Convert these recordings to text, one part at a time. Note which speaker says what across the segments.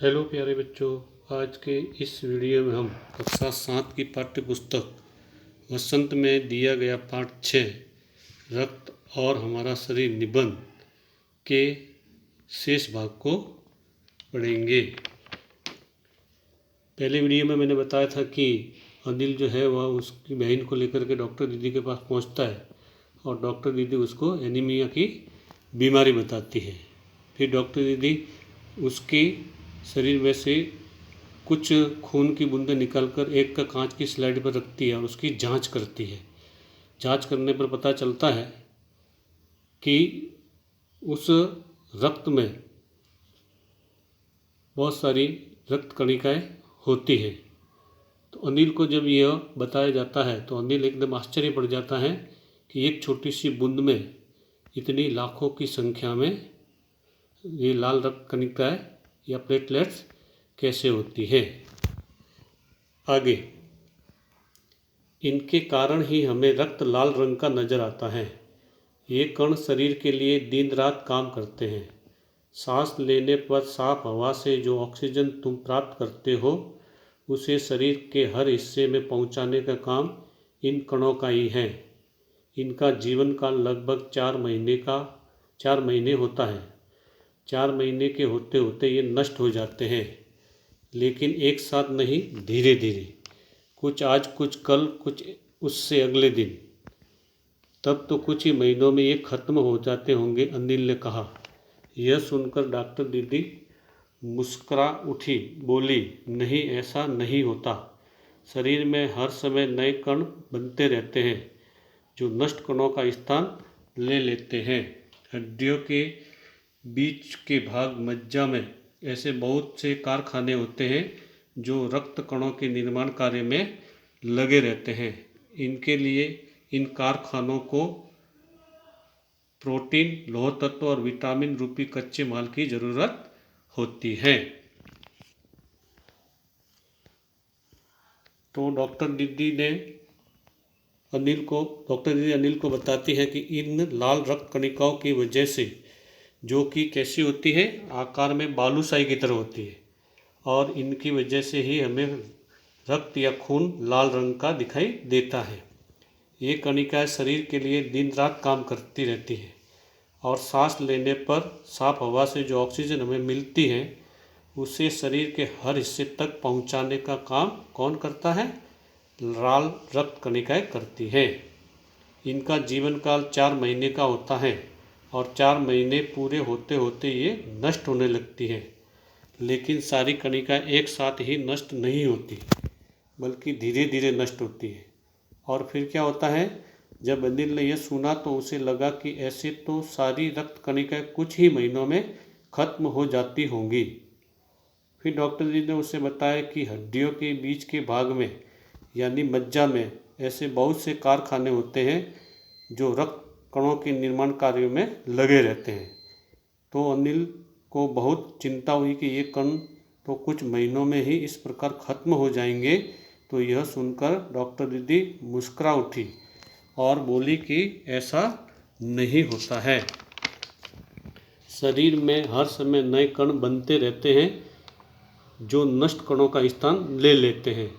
Speaker 1: Hello प्यारे बच्चों। आज के इस वीडियो में हम कक्षा 7 की पाठ्य पुस्तक वसंत में दिया गया पाठ 6 रक्त और हमारा शरीर निबंध के शेष भाग को पढ़ेंगे। पहले वीडियो में मैंने बताया था कि अनिल जो है वह उसकी बहन को लेकर के डॉक्टर दीदी के पास पहुंचता है और डॉक्टर दीदी उसको एनीमिया की बीमारी बताती है। फिर डॉक्टर दीदी उसकी शरीर में से कुछ खून की बूंदें निकालकर एक का कांच की स्लाइड पर रखती है और उसकी जांच करती है। जांच करने पर पता चलता है कि उस रक्त में बहुत सारी रक्त कणिकाएं होती हैं। तो अनिल को जब यह बताया जाता है तो अनिल एकदम आश्चर्य पड़ जाता है कि एक छोटी सी बूंद में इतनी लाखों की संख्या में ये लाल रक्त कणिकाएं या प्लेटलेट्स कैसे होती है। आगे, इनके कारण ही हमें रक्त लाल रंग का नजर आता है। ये कण शरीर के लिए दिन रात काम करते हैं। सांस लेने पर साफ हवा से जो ऑक्सीजन तुम प्राप्त करते हो उसे शरीर के हर हिस्से में पहुंचाने का काम इन कणों का ही है। इनका जीवन काल लगभग 4 महीने होता है। 4 महीने के होते होते ये नष्ट हो जाते हैं, लेकिन एक साथ नहीं, धीरे धीरे, कुछ आज कुछ कल कुछ उससे अगले दिन, तब तो कुछ ही महीनों में ये खत्म हो जाते होंगे, अनिल ने कहा। यह सुनकर डॉक्टर दीदी मुस्कुरा उठी, बोली, नहीं, ऐसा नहीं होता। शरीर में हर समय नए कण बनते रहते हैं जो नष्ट कणों का स्थान ले लेते हैं। हड्डियों के बीच के भाग मज्जा में ऐसे बहुत से कारखाने होते हैं जो रक्त कणों के निर्माण कार्य में लगे रहते हैं। इनके लिए इन कारखानों को प्रोटीन, लौह तत्व और विटामिन रूपी कच्चे माल की जरूरत होती है। तो डॉक्टर दीदी अनिल को बताती है कि इन लाल रक्त कणिकाओं की वजह से, जो कि कैसी होती है, आकार में बालूशाही की तरह होती है, और इनकी वजह से ही हमें रक्त या खून लाल रंग का दिखाई देता है। ये कणिकाएं शरीर के लिए दिन रात काम करती रहती है और सांस लेने पर साफ हवा से जो ऑक्सीजन हमें मिलती है उसे शरीर के हर हिस्से तक पहुंचाने का काम कौन करता है? लाल रक्त कणिकाएं करती है। इनका जीवन काल 4 महीने का होता है और 4 महीने पूरे होते होते ये नष्ट होने लगती है। लेकिन सारी कणिकाएं एक साथ ही नष्ट नहीं होती, बल्कि धीरे धीरे नष्ट होती है। और फिर क्या होता है, जब अनिल ने यह सुना तो उसे लगा कि ऐसे तो सारी रक्त कणिकाएं कुछ ही महीनों में खत्म हो जाती होंगी। फिर डॉक्टर जी ने उसे बताया कि हड्डियों के बीच के भाग में यानी मज्जा में ऐसे बहुत से कारखाने होते हैं जो रक्त कणों के निर्माण कार्यों में लगे रहते हैं। तो अनिल को बहुत चिंता हुई कि ये कण तो कुछ महीनों में ही इस प्रकार खत्म हो जाएंगे। तो यह सुनकर डॉक्टर दीदी मुस्कुरा उठी और बोली कि ऐसा नहीं होता है। शरीर में हर समय नए कण बनते रहते हैं जो नष्ट कणों का स्थान ले लेते हैं।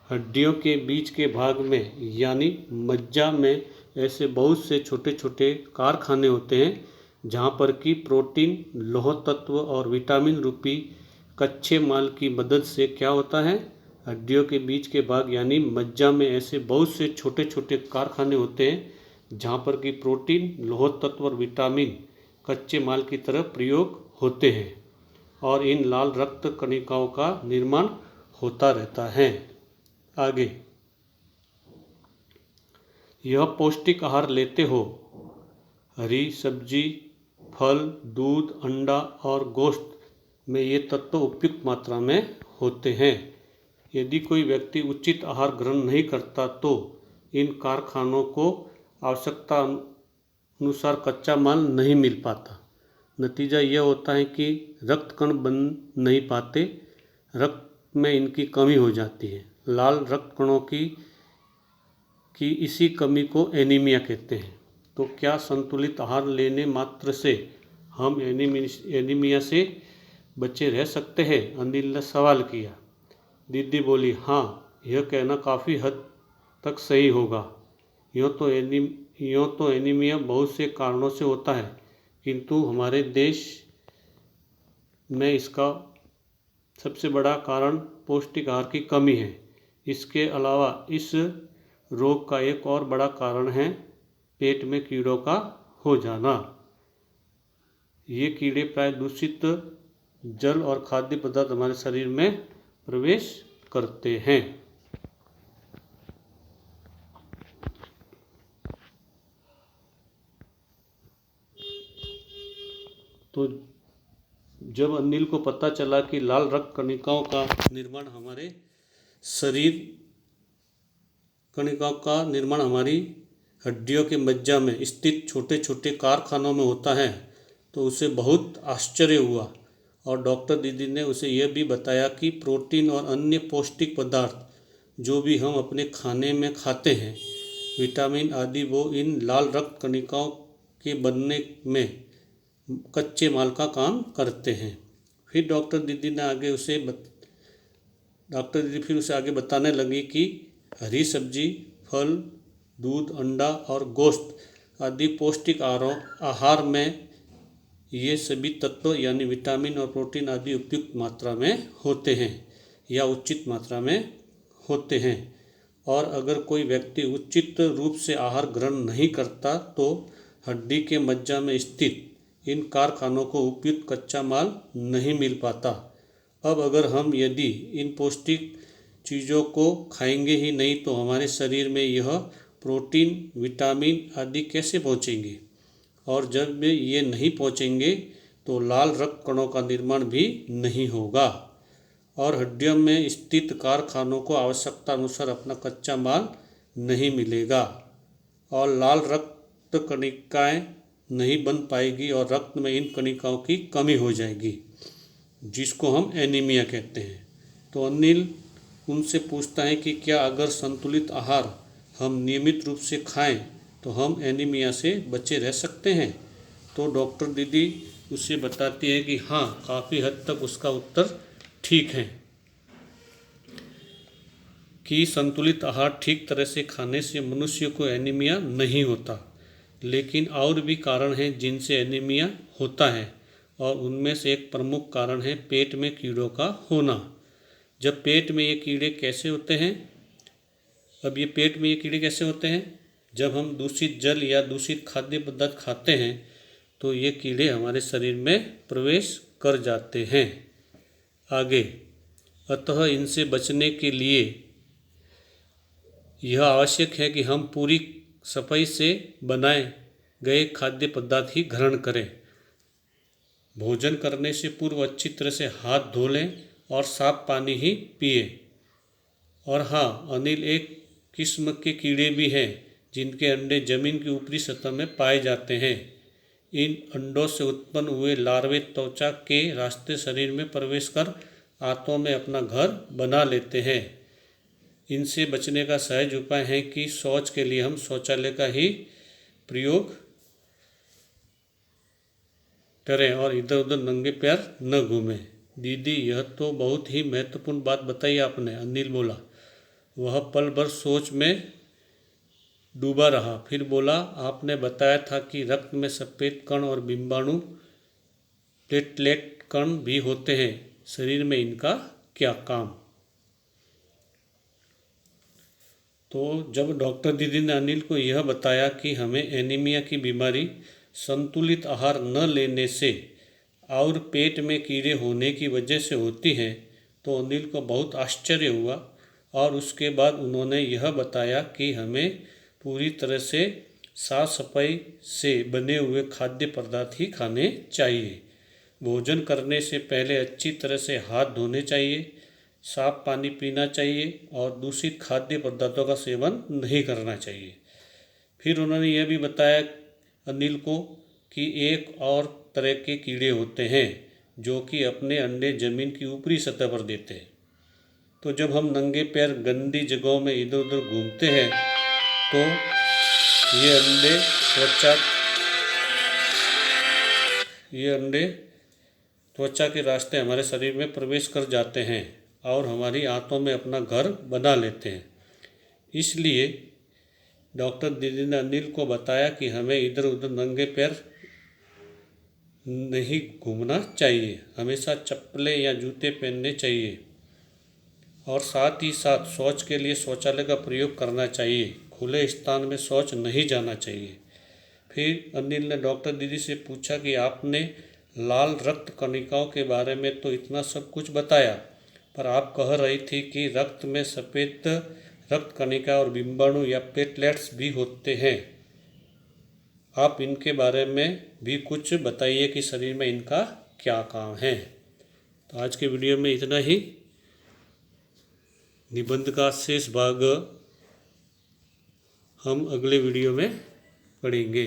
Speaker 1: हड्डियों के बीच के भाग में यानी मज्जा में ऐसे बहुत से छोटे छोटे कारखाने होते हैं जहाँ पर कि प्रोटीन, लौह तत्व और विटामिन रूपी कच्चे माल की मदद से क्या होता है, हड्डियों के बीच के भाग यानी मज्जा में ऐसे बहुत से छोटे छोटे कारखाने होते हैं जहाँ पर कि प्रोटीन, लौह तत्व और विटामिन कच्चे माल की तरह प्रयोग होते हैं और इन लाल रक्त कणिकाओं का निर्माण होता रहता है। आगे, यह पौष्टिक आहार लेते हो, हरी सब्जी, फल, दूध, अंडा और गोश्त में ये तत्व उपयुक्त मात्रा में होते हैं। यदि कोई व्यक्ति उचित आहार ग्रहण नहीं करता तो इन कारखानों को आवश्यकता अनुसार कच्चा माल नहीं मिल पाता। नतीजा यह होता है कि रक्त कण बन नहीं पाते, रक्त में इनकी कमी हो जाती है। लाल रक्त कणों की इसी कमी को एनीमिया कहते हैं। तो क्या संतुलित आहार लेने मात्र से हम एनीमिया से बचे रह सकते हैं? अनिल ने सवाल किया। दीदी बोली, हाँ, यह कहना काफ़ी हद तक सही होगा। यूँ तो एनीमिया बहुत से कारणों से होता है, किंतु हमारे देश में इसका सबसे बड़ा कारण पौष्टिक आहार की कमी है। इसके अलावा इस रोग का एक और बड़ा कारण है पेट में कीड़ों का हो जाना। ये कीड़े प्राय दूषित जल और खाद्य पदार्थ हमारे शरीर में प्रवेश करते हैं। तो जब अनिल को पता चला कि लाल रक्त कणिकाओं का निर्माण हमारी हड्डियों के मज्जा में स्थित छोटे छोटे कारखानों में होता है, तो उसे बहुत आश्चर्य हुआ। और डॉक्टर दीदी ने उसे यह भी बताया कि प्रोटीन और अन्य पौष्टिक पदार्थ जो भी हम अपने खाने में खाते हैं, विटामिन आदि, वो इन लाल रक्त कणिकाओं के बनने में कच्चे माल का काम करते हैं। फिर डॉक्टर दीदी फिर उसे आगे बताने लगी कि हरी सब्जी, फल, दूध, अंडा और गोश्त आदि पौष्टिक आहार में ये सभी तत्व यानी विटामिन और प्रोटीन आदि उपयुक्त मात्रा में होते हैं या उचित मात्रा में होते हैं। और अगर कोई व्यक्ति उचित रूप से आहार ग्रहण नहीं करता तो हड्डी के मज्जा में स्थित इन कारखानों को उपयुक्त कच्चा माल नहीं मिल पाता। अब अगर हम यदि इन पौष्टिक चीज़ों को खाएंगे ही नहीं तो हमारे शरीर में यह प्रोटीन, विटामिन आदि कैसे पहुँचेंगे? और जब ये नहीं पहुँचेंगे तो लाल रक्त कणों का निर्माण भी नहीं होगा और हड्डियों में स्थित कारखानों को आवश्यकता अनुसार अपना कच्चा माल नहीं मिलेगा और लाल रक्त कणिकाएं नहीं बन पाएगी और रक्त में इन कणिकाओं की कमी हो जाएगी, जिसको हम एनीमिया कहते हैं। तो अनिल उनसे पूछता है कि क्या अगर संतुलित आहार हम नियमित रूप से खाएं तो हम एनीमिया से बचे रह सकते हैं? तो डॉक्टर दीदी उसे बताती है कि हाँ, काफ़ी हद तक उसका उत्तर ठीक है कि संतुलित आहार ठीक तरह से खाने से मनुष्य को एनीमिया नहीं होता, लेकिन और भी कारण हैं जिनसे एनीमिया होता है और उनमें से एक प्रमुख कारण है पेट में कीड़ों का होना। जब पेट में ये कीड़े कैसे होते हैं? पेट में ये कीड़े कैसे होते हैं? जब हम दूषित जल या दूषित खाद्य पदार्थ खाते हैं तो ये कीड़े हमारे शरीर में प्रवेश कर जाते हैं। आगे, अतः इनसे बचने के लिए यह आवश्यक है कि हम पूरी सफाई से बनाए गए खाद्य पदार्थ ही ग्रहण करें। भोजन करने से पूर्व अच्छी तरह से हाथ धो लें और साफ पानी ही पिए। और हाँ, अनिल, एक किस्म के कीड़े भी हैं जिनके अंडे जमीन की ऊपरी सतह में पाए जाते हैं। इन अंडों से उत्पन्न हुए लार्वे त्वचा के रास्ते शरीर में प्रवेश कर आंतों में अपना घर बना लेते हैं। इनसे बचने का सहज उपाय है कि शौच के लिए हम शौचालय का ही प्रयोग करें और इधर उधर नंगे पैर न घूमें। दीदी, यह तो बहुत ही महत्वपूर्ण बात बताई आपने, अनिल बोला। वह पल भर सोच में डूबा रहा, फिर बोला, आपने बताया था कि रक्त में सफ़ेद कण और बिंबाणु प्लेटलेट कण भी होते हैं, शरीर में इनका क्या काम? तो जब डॉक्टर दीदी ने अनिल को यह बताया कि हमें एनीमिया की बीमारी संतुलित आहार न लेने से और पेट में कीड़े होने की वजह से होती है, तो अनिल को बहुत आश्चर्य हुआ और उसके बाद उन्होंने यह बताया कि हमें पूरी तरह से साफ सफाई से बने हुए खाद्य पदार्थ ही खाने चाहिए। भोजन करने से पहले अच्छी तरह से हाथ धोने चाहिए, साफ पानी पीना चाहिए और दूषित खाद्य पदार्थों का सेवन नहीं करना चाहिए। फिर उन्होंने यह भी बताया अनिल को कि एक और तरह के कीड़े होते हैं जो कि अपने अंडे जमीन की ऊपरी सतह पर देते हैं। तो जब हम नंगे पैर गंदी जगहों में इधर उधर घूमते हैं तो ये अंडे त्वचा के रास्ते हमारे शरीर में प्रवेश कर जाते हैं और हमारी आंतों में अपना घर बना लेते हैं। इसलिए डॉक्टर दीदी ने अनिल को बताया कि हमें इधर उधर नंगे पैर नहीं घूमना चाहिए, हमेशा चप्पलें या जूते पहनने चाहिए और साथ ही साथ शौच के लिए शौचालय का प्रयोग करना चाहिए। खुले स्थान में शौच नहीं जाना चाहिए। फिर अनिल ने डॉक्टर दीदी से पूछा कि आपने लाल रक्त कणिकाओं के बारे में तो इतना सब कुछ बताया, पर आप कह रही थी कि रक्त में सफ़ेद रक्त कणिका और बिंबाणु या प्लेटलेट्स भी होते हैं। आप इनके बारे में भी कुछ बताइए कि शरीर में इनका क्या काम है। तो आज के वीडियो में इतना ही। निबंध का शेष भाग हम अगले वीडियो में पढ़ेंगे।